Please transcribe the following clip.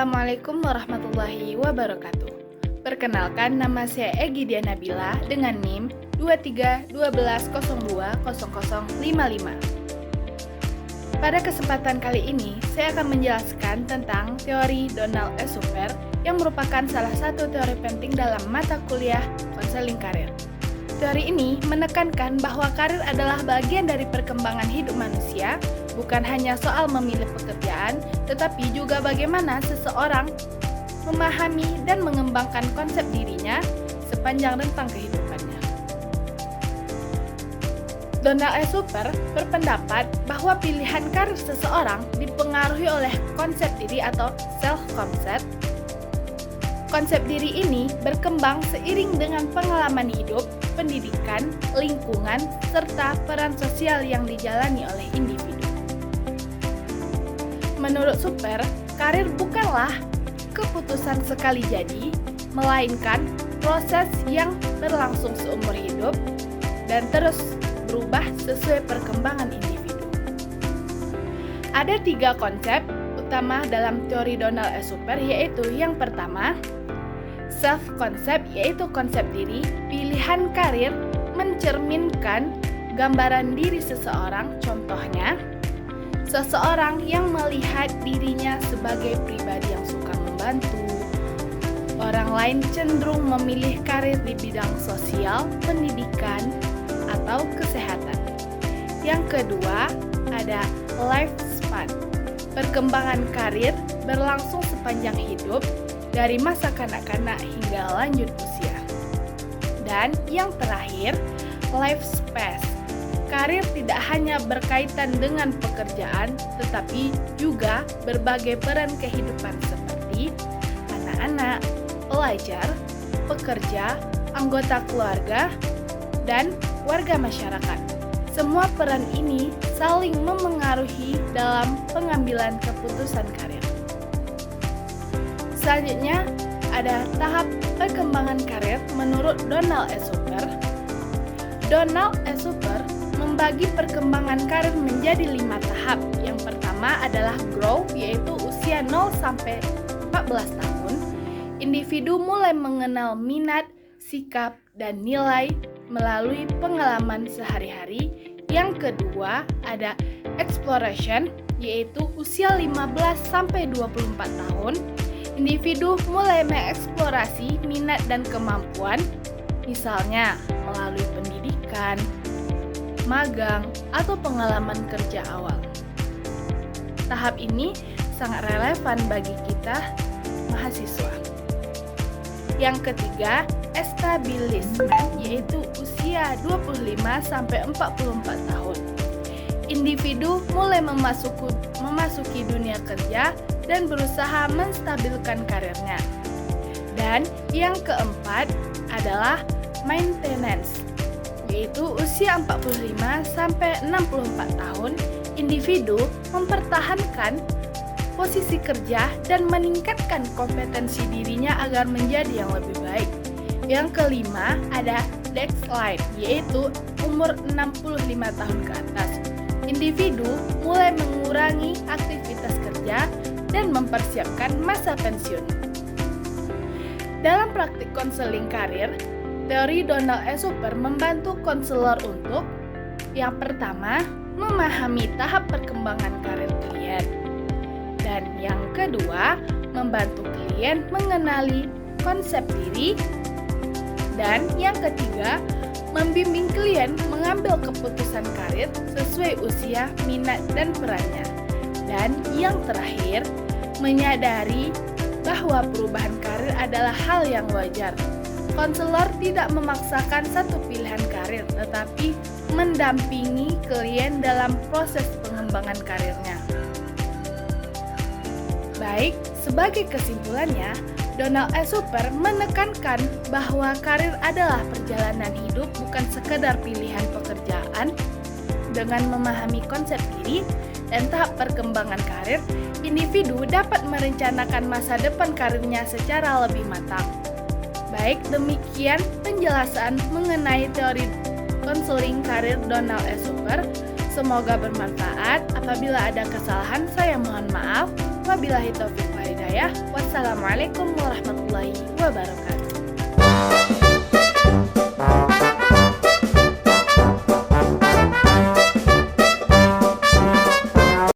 Assalamualaikum warahmatullahi wabarakatuh. Perkenalkan, nama saya Egy Dianabila dengan NIM 2312020055. Pada kesempatan kali ini, saya akan menjelaskan tentang teori Donald E. Super yang merupakan salah satu teori penting dalam mata kuliah konseling karir. Teori ini menekankan bahwa karir adalah bagian dari perkembangan hidup manusia, bukan hanya soal memilih pekerjaan, tetapi juga bagaimana seseorang memahami dan mengembangkan konsep dirinya sepanjang rentang kehidupannya. Donald E. Super berpendapat bahwa pilihan karir seseorang dipengaruhi oleh konsep diri atau self-concept. Konsep diri ini berkembang seiring dengan pengalaman hidup, pendidikan, lingkungan, serta peran sosial yang dijalani oleh individu. Menurut Super, karir bukanlah keputusan sekali jadi, melainkan proses yang berlangsung seumur hidup dan terus berubah sesuai perkembangan individu. Ada 3 konsep utama dalam teori Donald E. Super, yaitu yang pertama, self-concept, yaitu konsep diri. Pilihan karir mencerminkan gambaran diri seseorang, contohnya seseorang yang melihat dirinya sebagai pribadi yang suka membantu. Orang lain cenderung memilih karir di bidang sosial, pendidikan, atau kesehatan. Yang kedua, ada lifespan. Perkembangan karir berlangsung sepanjang hidup, dari masa kanak-kanak hingga lanjut usia. Dan yang terakhir, lifespan. Karir tidak hanya berkaitan dengan pekerjaan, tetapi juga berbagai peran kehidupan seperti anak-anak, pelajar, pekerja, anggota keluarga, dan warga masyarakat. Semua peran ini saling memengaruhi dalam pengambilan keputusan karir. Selanjutnya, ada tahap perkembangan karir menurut Donald E. Super. Donald E. Super membagi perkembangan karir menjadi 5 tahap. Yang pertama adalah growth, yaitu usia 0 sampai 14 tahun. Individu mulai mengenal minat, sikap, dan nilai melalui pengalaman sehari-hari. Yang kedua ada exploration, yaitu usia 15 sampai 24 tahun. Individu mulai mengeksplorasi minat dan kemampuan, misalnya melalui pendidikan, magang, atau pengalaman kerja awal. Tahap ini sangat relevan bagi kita mahasiswa. Yang ketiga, establishment, yaitu usia 25 sampai 44 tahun. Individu mulai memasuki dunia kerja dan berusaha menstabilkan karirnya. Dan yang keempat adalah maintenance, yaitu usia 45 sampai 64 tahun. Individu mempertahankan posisi kerja dan meningkatkan kompetensi dirinya agar menjadi yang lebih baik. Yang kelima ada decline, yaitu umur 65 tahun ke atas. Individu mulai mengurangi aktivitas kerja dan mempersiapkan masa pensiun. Dalam praktik konseling karir, teori Donald E. Super membantu konselor untuk yang pertama, memahami tahap perkembangan karir klien. Dan yang kedua, membantu klien mengenali konsep diri. Dan yang ketiga, membimbing klien mengambil keputusan karir sesuai usia, minat, dan perannya. Dan yang terakhir, menyadari bahwa perubahan karir adalah hal yang wajar. Konselor tidak memaksakan satu pilihan karir, tetapi mendampingi klien dalam proses pengembangan karirnya. Baik, sebagai kesimpulannya, Donald E. Super menekankan bahwa karir adalah perjalanan hidup, bukan sekedar pilihan pekerjaan. Dengan memahami konsep diri dan tahap perkembangan karir, individu dapat merencanakan masa depan karirnya secara lebih matang. Baik, demikian penjelasan mengenai teori konseling karir Donald E. Super. Semoga bermanfaat. Apabila ada kesalahan, saya mohon maaf. Wabillahi taufiq wal hidayah. saya. Wassalamualaikum warahmatullahi wabarakatuh.